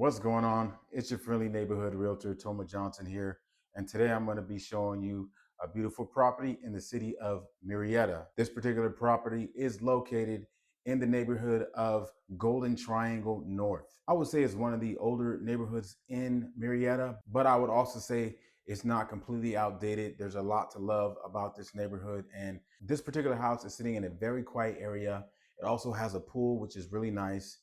What's going on? It's your friendly neighborhood realtor, Toma Johnson here. And today I'm going to be showing you a beautiful property in the city of Murrieta. This particular property is located in the neighborhood of Golden Triangle North. I would say it's one of the older neighborhoods in Murrieta, but I would also say it's not completely outdated. There's a lot to love about this neighborhood. And this particular house is sitting in a very quiet area. It also has a pool, which is really nice.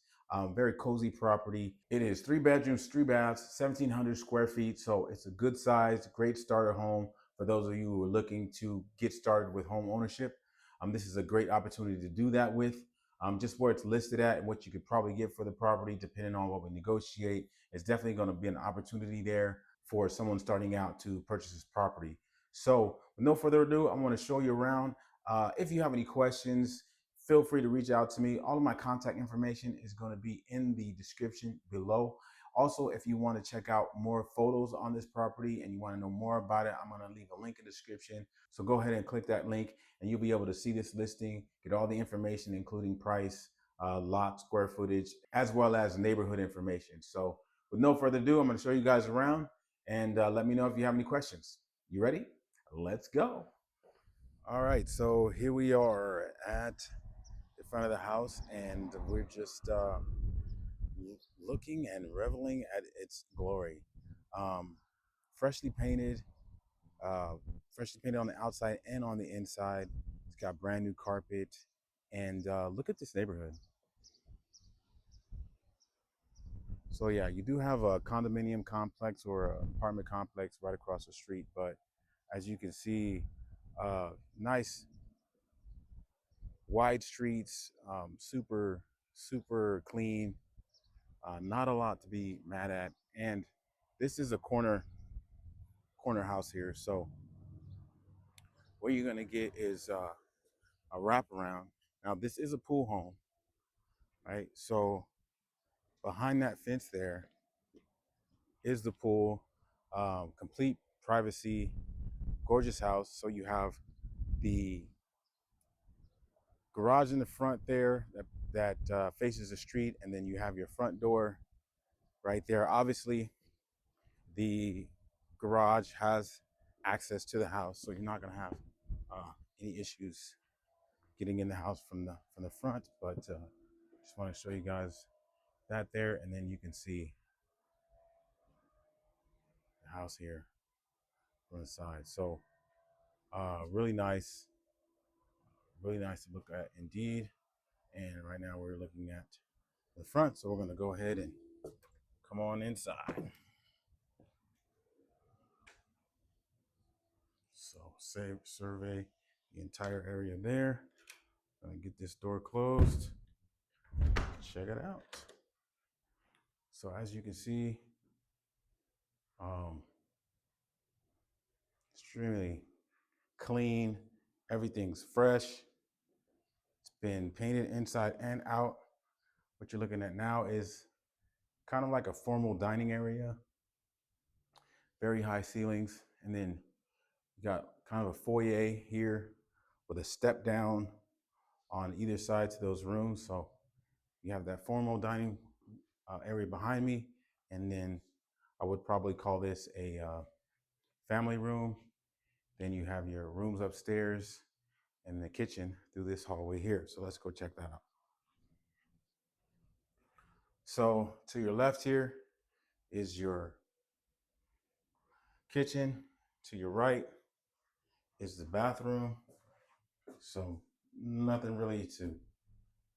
Very cozy property. It is 3 bedrooms, 3 baths, 1,700 square feet. So it's a good size, great starter home for those of you who are looking to get started with home ownership. This is a great opportunity to do that with. Just where it's listed at and what you could probably get for the property, depending on what we negotiate, it's definitely going to be an opportunity there for someone starting out to purchase this property. So with no further ado, I want to show you around. If you have any questions, feel free to reach out to me. All of my contact information is going to be in the description below. Also, if you want to check out more photos on this property and you want to know more about it, I'm going to leave a link in the description. So go ahead and click that link and you'll be able to see this listing, get all the information, including price, lot, square footage, as well as neighborhood information. So with no further ado, I'm going to show you guys around and let me know if you have any questions. You ready? Let's go. All right, so here we are at the front of the house, and we're just looking and reveling at its glory. Um, freshly painted, freshly painted on the outside and on the inside. It's got brand new carpet, and look at this neighborhood. So yeah, you do have a condominium complex or an apartment complex right across the street, but as you can see, nice wide streets, super clean. Not a lot to be mad at. And this is a corner house here. So what you're gonna get is a wraparound. Now this is a pool home, right? So behind that fence there is the pool, complete privacy, gorgeous house. So you have the garage in the front there that faces the street, and then you have your front door right there. Obviously, the garage has access to the house, so you're not going to have any issues getting in the house from the front. But just want to show you guys that there, and then you can see the house here from the side. So really nice to look at indeed. And right now we're looking at the front, so we're going to go ahead and come on inside. So survey the entire area there. Gonna get this door closed. Check it out. So as you can see, extremely clean. Everything's fresh. It's been painted inside and out. What you're looking at now is kind of like a formal dining area. Very high ceilings, and then you got kind of a foyer here with a step down on either side to those rooms. So you have that formal dining area behind me, and then I would probably call this a family room. Then you have your rooms upstairs and the kitchen through this hallway here. So let's go check that out. So to your left here is your kitchen. To your right is the bathroom. So nothing really to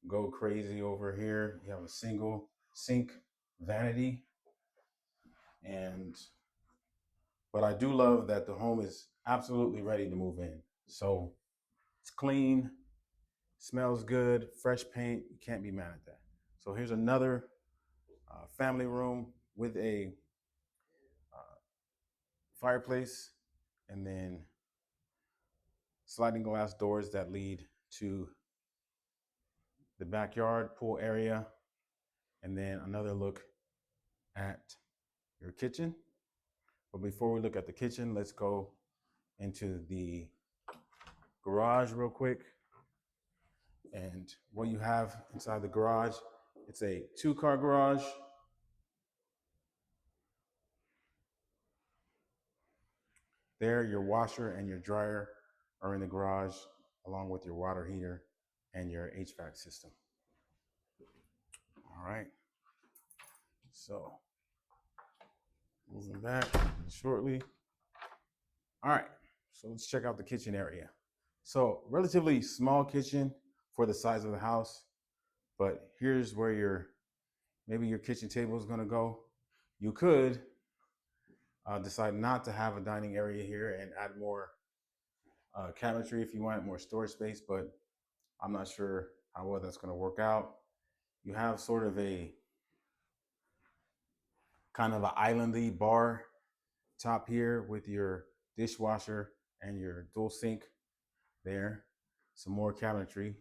go crazy over here. You have a single sink vanity, but I do love that the home is absolutely ready to move in. So it's clean, smells good, fresh paint. You can't be mad at that. So here's another family room with a fireplace, and then sliding glass doors that lead to the backyard pool area, and then another look at your kitchen. But before we look at the kitchen, let's go into the garage real quick. And what you have inside the garage, it's a 2-car garage. There, your washer and your dryer are in the garage, along with your water heater and your HVAC system. All right. So moving back shortly. All right. So let's check out the kitchen area. So relatively small kitchen for the size of the house, but here's where maybe your kitchen table is going to go. You could decide not to have a dining area here and add more cabinetry if you want more storage space, but I'm not sure how well that's going to work out. You have sort of a kind of an islandy bar top here with your dishwasher and your dual sink there. Some more cabinetry.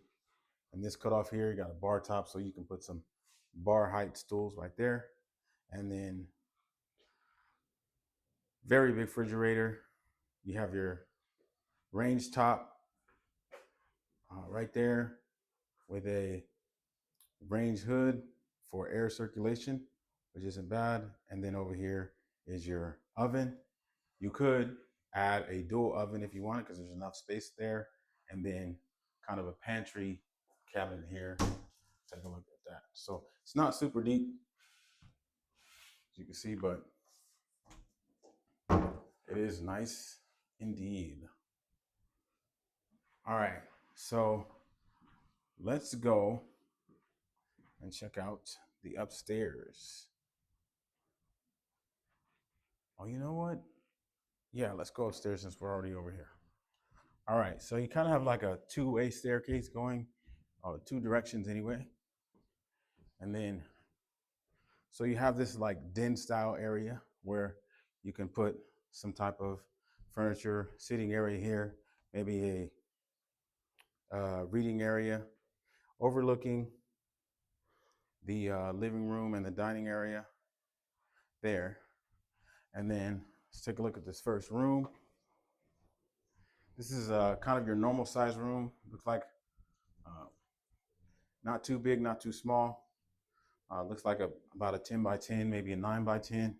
And this cutoff here, you got a bar top so you can put some bar height stools right there. And then very big refrigerator. You have your range top right there with a range hood for air circulation, which isn't bad. And then over here is your oven. You could add a dual oven if you want it because there's enough space there. And then kind of a pantry cabinet here. Take a look at that. So it's not super deep, as you can see, but it is nice indeed. All right, so let's go and check out the upstairs. Oh, you know what? Yeah, let's go upstairs since we're already over here. All right, so you kind of have like a two-way staircase going, two directions anyway. And then, so you have this like den style area where you can put some type of furniture, sitting area here, maybe a reading area overlooking the living room and the dining area there. And then let's take a look at this first room. This is kind of your normal size room. Looks like not too big, not too small. Looks like about a 10 by 10, maybe a 9 by 10.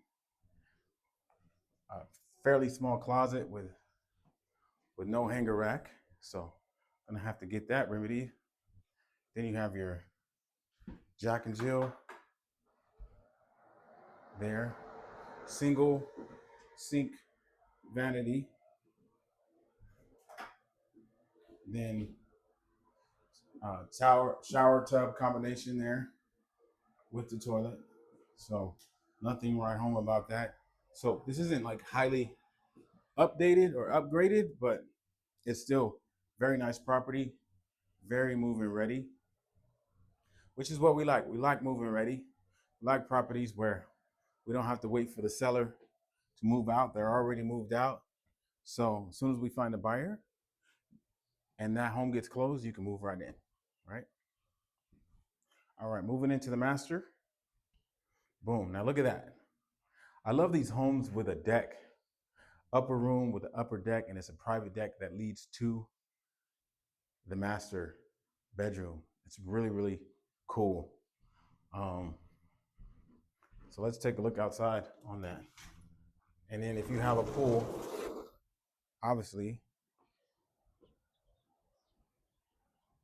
Fairly small closet with no hanger rack. So I'm gonna have to get that remedied. Then you have your Jack and Jill there. Single sink vanity. Then shower tub combination there with the toilet. So nothing right home about that. So this isn't like highly updated or upgraded, but it's still very nice property, very move-in ready, which is what we like. We like move-in ready. We like properties where we don't have to wait for the seller to move out. They're already moved out. So as soon as we find a buyer and that home gets closed, you can move right in, right? All right, moving into the master. Boom, now look at that. I love these homes with a deck, upper room with an upper deck, and it's a private deck that leads to the master bedroom. It's really, really cool. So let's take a look outside on that. And then if you have a pool, obviously,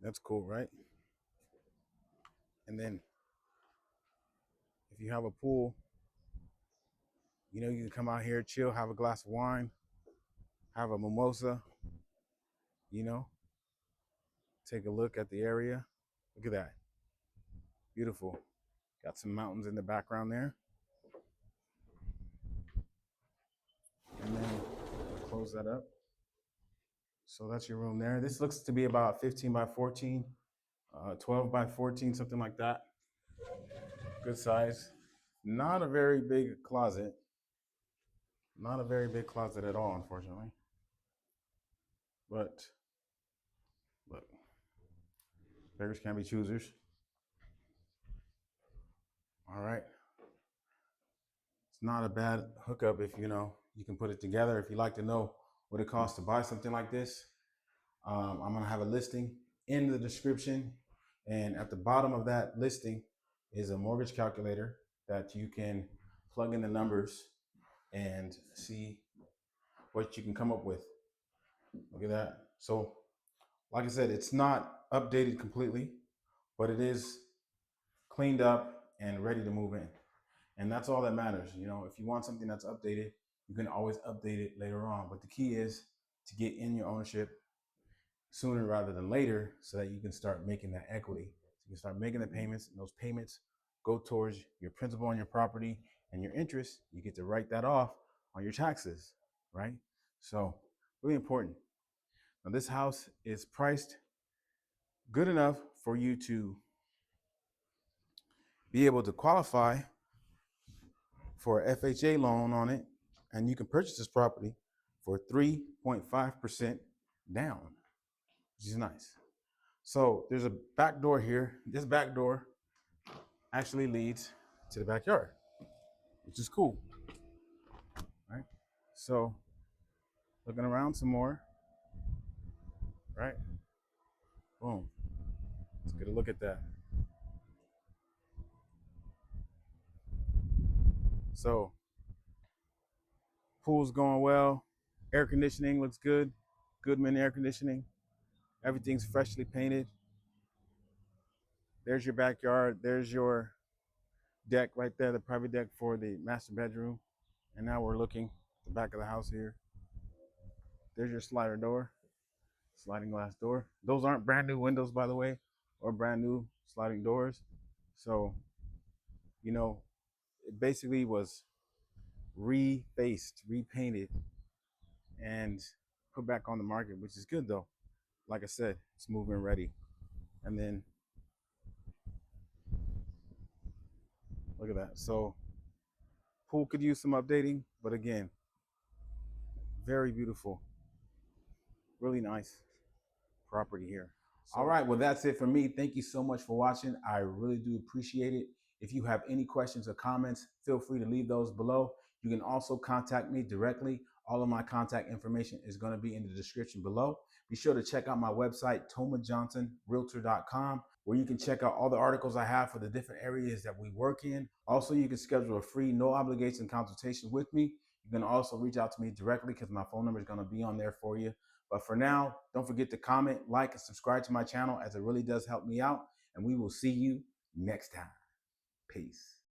that's cool, right? And then if you have a pool, you know, you can come out here, chill, have a glass of wine, have a mimosa, you know, take a look at the area. Look at that. Beautiful. Got some mountains in the background there. And then close that up. So that's your room there. This looks to be about 15 by 14, 12 by 14, something like that. Good size. Not a very big closet. Not a very big closet at all, unfortunately. But look, beggars can't be choosers. All right. It's not a bad hookup if you know you can put it together. If you like to know what it costs to buy something like this, I'm gonna have a listing in the description, and at the bottom of that listing is a mortgage calculator that you can plug in the numbers and see what you can come up with. Look at that. So, like I said, it's not updated completely, but it is cleaned up and ready to move in. And that's all that matters. You know, if you want something that's updated, you can always update it later on. But the key is to get in your ownership sooner rather than later so that you can start making that equity. So you can start making the payments, and those payments go towards your principal on your property, and your interest, you get to write that off on your taxes, right? So, really important. Now, this house is priced good enough for you to be able to qualify for a FHA loan on it, and you can purchase this property for 3.5% down, which is nice. So there's a back door here. This back door actually leads to the backyard, which is cool, right? So looking around some more, right? Boom. Let's get a look at that. So pool's going well. Air conditioning looks good. Goodman air conditioning. Everything's freshly painted. There's your backyard. There's your deck right there, the private deck for the master bedroom. And now we're looking at the back of the house here. There's your slider door, sliding glass door. Those aren't brand new windows, by the way, or brand new sliding doors. So, you know, it basically was refaced, repainted, and put back on the market, which is good though. Like I said, it's move-in ready. And then look at that. So pool could use some updating, but again, very beautiful, really nice property here. So, all right, well, that's it for me. Thank you so much for watching. I really do appreciate it. If you have any questions or comments, feel free to leave those below. You can also contact me directly. All of my contact information is going to be in the description below. Be sure to check out my website, tomajohnsonrealtor.com, where you can check out all the articles I have for the different areas that we work in. Also, you can schedule a free, no obligation consultation with me. You can also reach out to me directly because my phone number is going to be on there for you. But for now, don't forget to comment, like, and subscribe to my channel, as it really does help me out. And we will see you next time. Peace.